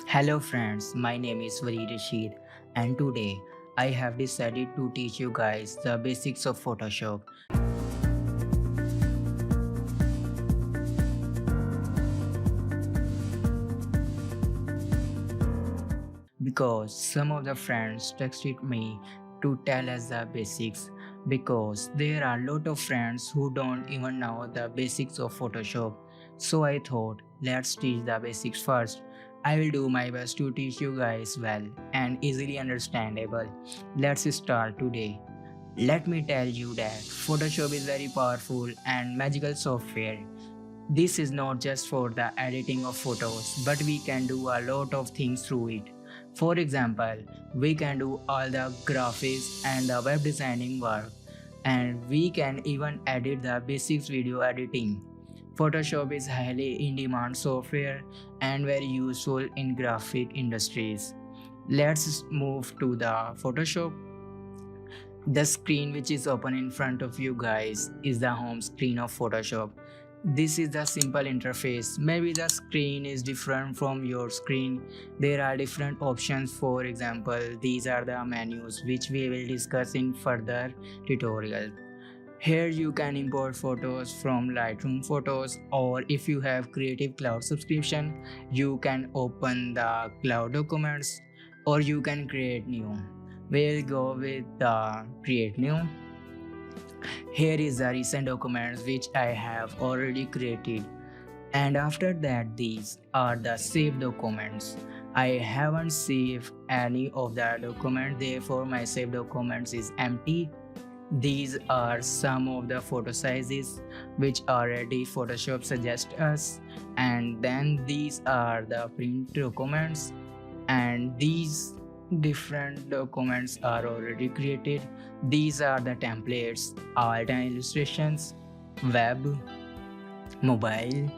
Hello friends, my name is Rashid and today I have decided to teach you guys the basics of Photoshop because some of the friends texted me to tell us the basics because there are a lot of friends who don't even know the basics of Photoshop. So I thought let's teach the basics first. I will do my best to teach you guys well and easily understandable. Let's start today. Let me tell you that Photoshop is very powerful and magical software. This is not just for the editing of photos, but we can do a lot of things through it. For example, we can do all the graphics and the web designing work, and we can even edit the basics video editing. Photoshop is highly in demand software and very useful in graphic industries. Let's move to the Photoshop. The screen which is open in front of you guys is the home screen of Photoshop. This is the simple interface. Maybe the screen is different from your screen. There are different options. For example, these are the menus which we will discuss in further tutorial. Here you can import photos from Lightroom Photos, or if you have Creative Cloud subscription, you can open the cloud documents or you can create new. We'll go with the create new. Here is the recent documents which I have already created, and after that these are the saved documents. I haven't saved any of the documents, therefore my saved documents is empty. These are some of the photo sizes which already Photoshop suggests us, and then these are the print documents, and these different documents are already created. These are the templates, art and illustrations, web, mobile,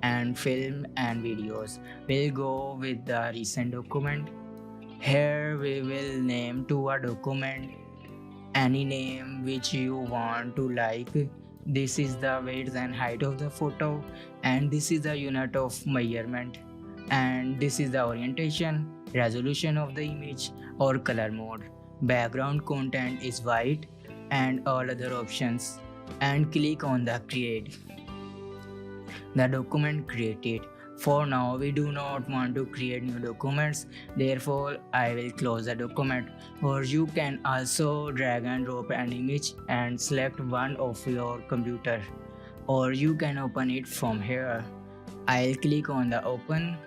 and film and videos. We'll go with the recent document. Here we will name to a document any name which you want to like. This is the width and height of the photo, and this is the unit of measurement, and this is the orientation, resolution of the image or color mode. Background content is white and all other options, and click on the create. The document created. For now we do not want to create new documents, therefore I will close the document. Or you can also drag and drop an image and select one of your computer, or you can open it from here. I'll click on the open,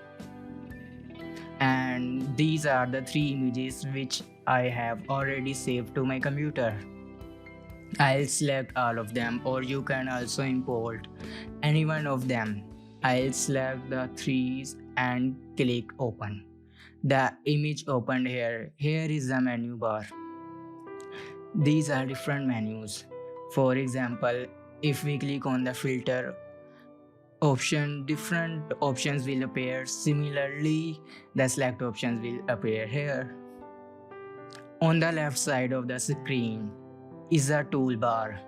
and these are the three images which I have already saved to my computer. I'll select all of them, or you can also import any one of them. I'll select the threes and click open. The image opened here. Here is the menu bar. These are different menus. For example, if we click on the filter option, different options will appear. Similarly, the select options will appear here. On the left side of the screen is a toolbar.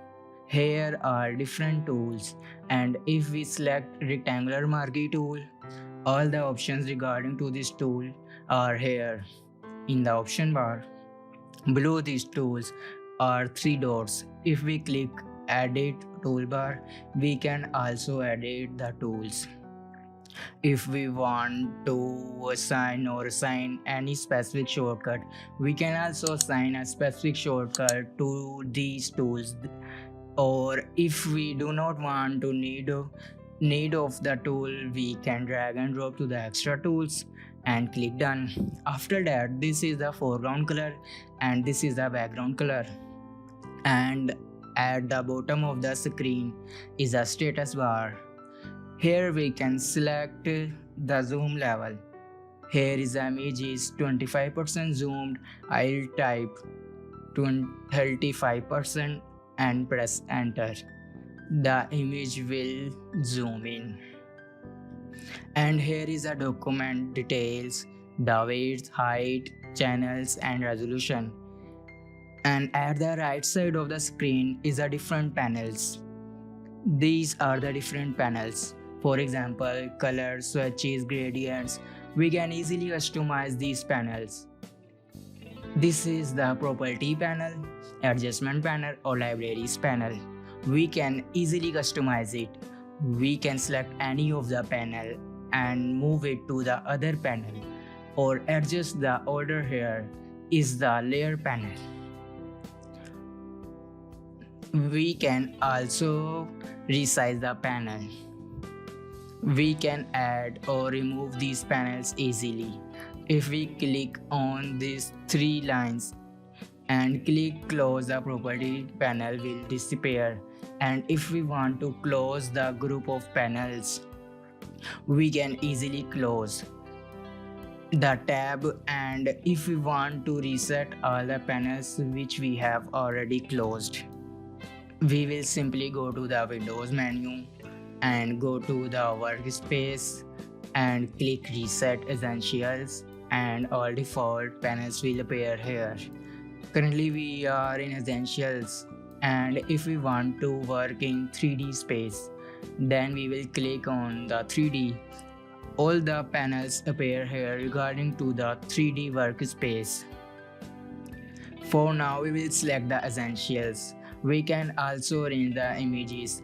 Here are different tools, and if we select rectangular marquee tool, all the options regarding to this tool are here in the option bar. Below these tools are three dots. If we click edit toolbar, we can also edit the tools. If we want to assign any specific shortcut, we can also assign a specific shortcut to these tools. Or if we do not want to need of the tool, we can drag and drop to the extra tools and click done. After that, this is the foreground color and this is the background color, and at the bottom of the screen is a status bar. Here we can select the zoom level. Here is the image is 25% zoomed. I'll type 35% and press enter. The image will zoom in. And here is the document details, the width, height, channels and resolution. And at the right side of the screen is the different panels. These are the different panels. For example, color, swatches, gradients, We can easily customize these panels. This is the property panel, adjustment panel or libraries panel. We can easily customize it. We can select any of the panel and move it to the other panel or adjust the order. Here is the layer panel. We can also resize the panel. We can add or remove these panels easily. If we click on these three lines and click close, the property panel will disappear. And if we want to close the group of panels, we can easily close the tab. And if we want to reset all the panels which we have already closed, we will simply go to the Windows menu and go to the workspace and click reset essentials, and all default panels will appear here. Currently we are in essentials, and if we want to work in 3D space, then we will click on the 3D. All the panels appear here regarding to the 3D workspace. For now we will select the essentials. We can also arrange the images.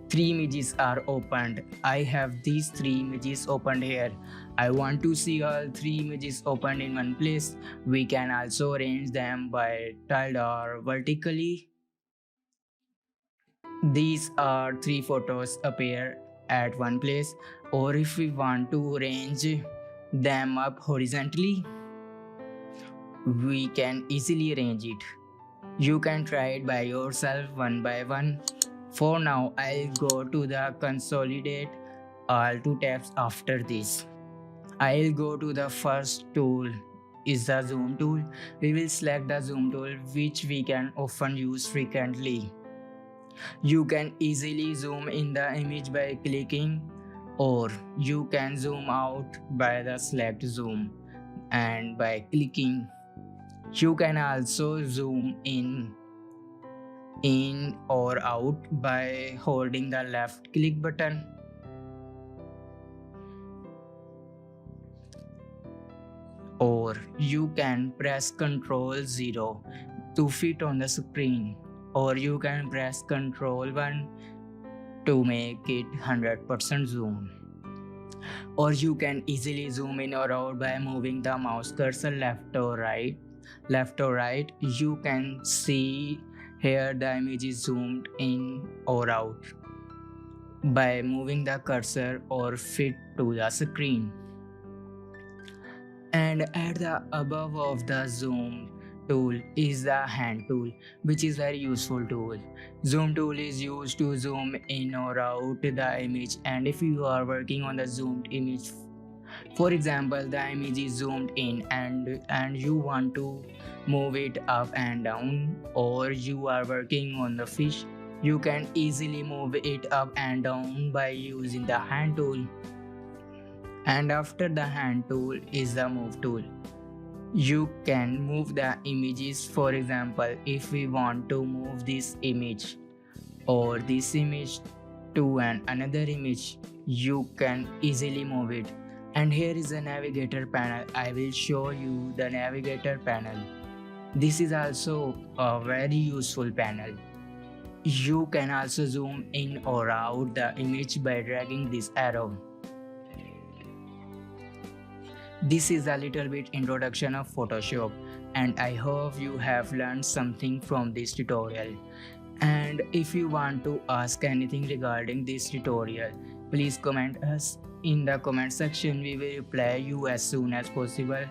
3 images are opened. I have these 3 images opened here. I want to see all 3 images opened in one place. We can also arrange them by tilde or vertically. These are 3 photos appear at one place, or if we want to arrange them up horizontally, we can easily arrange it. You can try it by yourself one by one. For now, I'll go to the consolidate all 2 tabs after this. I'll go to the first tool is the zoom tool. We will select the zoom tool which we can often use frequently. You can easily zoom in the image by clicking, or you can zoom out by the select zoom and by clicking. You can also zoom in or out by holding the left click button. Or you can press Ctrl 0 to fit on the screen, or you can press Ctrl 1 to make it 100% zoom. Or you can easily zoom in or out by moving the mouse cursor left or right. You can see here the image is zoomed in or out by moving the cursor or fit to the screen. And at the above of the zoom tool is the hand tool, which is very useful tool. Zoom tool is used to zoom in or out the image, and if you are working on the zoomed image, for example the image is zoomed in and you want to move it up and down, or you are working on the fish, you can easily move it up and down by using the hand tool. And after the hand tool is the move tool. You can move the images. For example, if we want to move this image or this image to another image, you can easily move it. And here is the navigator panel. I will show you the navigator panel. This is also a very useful panel. You can also zoom in or out the image by dragging this arrow. This is a little bit introduction of Photoshop, and I hope you have learned something from this tutorial. And if you want to ask anything regarding this tutorial, please comment us in the comment section. We will reply you as soon as possible.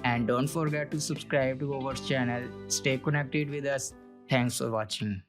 And don't forget to subscribe to our channel. Stay connected with us. Thanks for watching.